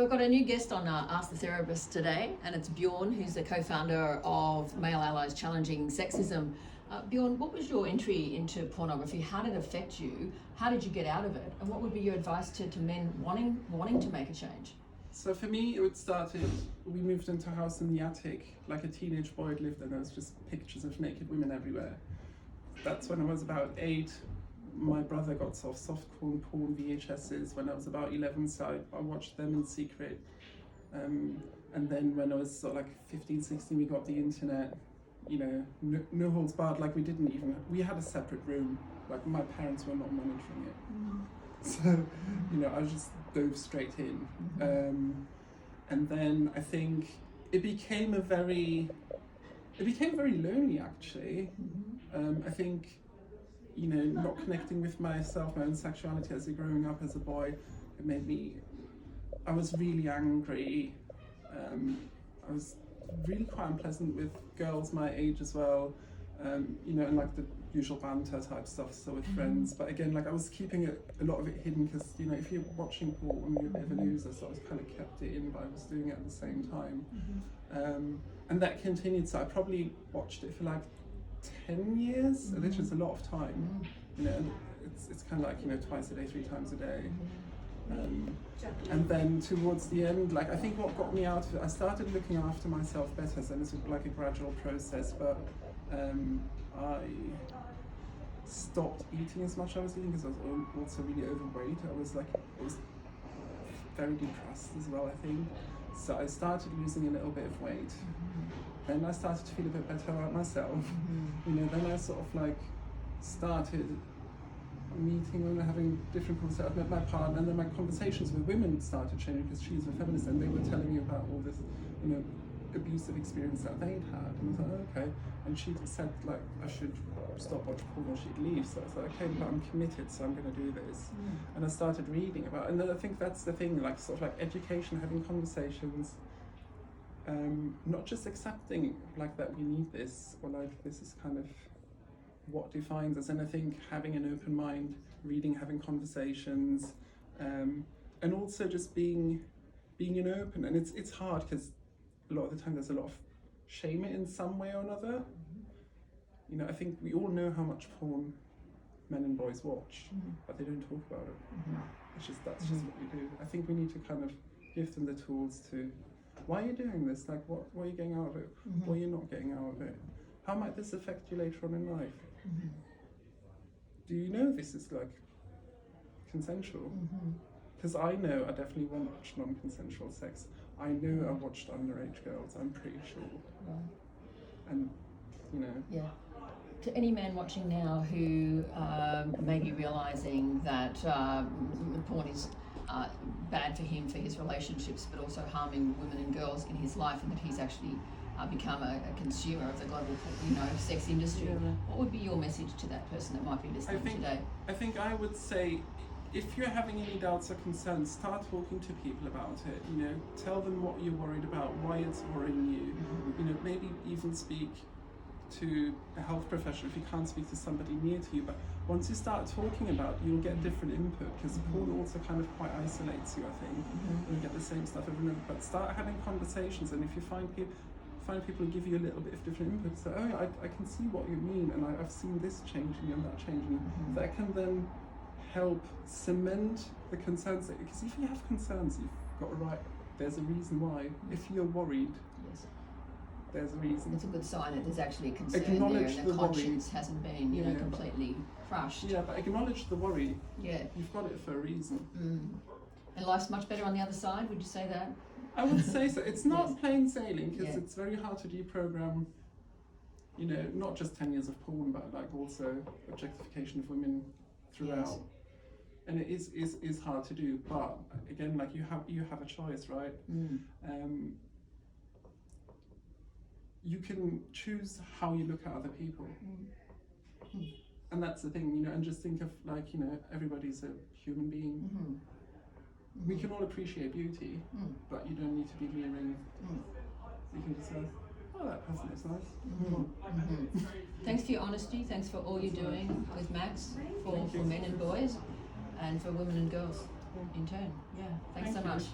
We've got a new guest on Ask the Therapist today, and it's Bjorn, who's the co-founder of Male Allies Challenging Sexism. Bjorn, what was your entry into pornography? How did it affect you? How did you get out of it? And what would be your advice to men wanting to make a change? So for me, it started, we moved into a house in the attic, like a teenage boy had lived there. There was just pictures of naked women everywhere. That's when I was about 8. My brother got softcore porn VHSs when I was about 11, so I watched them in secret. And then when I was sort of like 15, 16, we got the internet, you know, no holds barred. Like we had a separate room, like my parents were not monitoring it. So, you know, I just dove straight in. And then I think it became very lonely actually. I think, you know, not connecting with myself, my own sexuality as growing up as a boy, it made me, I was really angry. I was really quite unpleasant with girls my age as well, you know, and like the usual banter type stuff, so with friends. But again, like I was keeping a lot of it hidden because, you know, if you're watching porn, you're a bit of a loser, so I was kind of kept it in, but I was doing it at the same time. And that continued, so I probably watched it for like 10 years, which is a lot of time, you know, and it's kind of like, you know, twice a day, 3 times a day. And then towards the end, like I think what got me out of it, I started looking after myself better, so this was like a gradual process, but I stopped eating as much as I was eating because I was also really overweight. I was very depressed as well, I think. So I started losing a little bit of weight. Then I started to feel a bit better about myself. You know, then I sort of like started meeting women, having different conversations. I met my partner, and then my conversations with women started changing because she's a feminist, and they were telling me about all this, you know, abusive experience that they'd had. And I was like, oh, okay. And she said like I should stop watching porn or she'd leave. So I was like, okay, but I'm committed, so I'm going to do this. And I started reading about it. And then I think that's the thing, like sort of like education, having conversations. Not just accepting like that we need this, or like this is kind of what defines us. And I think having an open mind, reading, having conversations, and also just being open. And it's hard because a lot of the time there's a lot of shame in some way or another. You know, I think we all know how much porn men and boys watch, but they don't talk about it. That's just what we do. I think we need to kind of give them the tools to, why are you doing this? Like, what are you getting out of it? What are you not getting out of it? How might this affect you later on in life? Do you know this is like consensual? Because I know I definitely watched non-consensual sex. I know I watched underage girls, I'm pretty sure. And, you know. Yeah. To any man watching now who may be realising that porn is bad for him, for his relationships, but also harming women and girls in his life, and that he's actually become a consumer of the global, you know, sex industry. What would be your message to that person that might be listening today? I think I would say, if you're having any doubts or concerns, start talking to people about it. You know, tell them what you're worried about, why it's worrying you. You know, maybe even speak to a health professional if you can't speak to somebody near to you. But once you start talking about it, you'll get different input, because porn also kind of quite isolates you, I think. And you get the same stuff over and over. But start having conversations, and if you find people who give you a little bit of different input, so oh yeah, I can see what you mean, and I've seen this changing and that changing. That can then help cement the concerns, because if you have concerns, you've got to write, there's a reason why. If you're worried, there's a reason. It's a good sign that there's actually a concern there, and the conscience hasn't been, you know, completely crushed. Yeah, but acknowledge the worry. Yeah. You've got it for a reason. And life's much better on the other side, would you say that? I would say so. It's not plain sailing, because it's very hard to deprogram, you know, not just 10 years of porn, but like also objectification of women throughout. And it is hard to do, but again, like you have a choice, right? You can choose how you look at other people. And that's the thing, you know, and just think of like, you know, everybody's a human being. We can all appreciate beauty, but you don't need to be mirroring. You can just say, oh, that person looks nice. Thanks for your honesty, thanks for all you're doing with Max for men and boys, and for women and girls in turn. Yeah, thanks so much.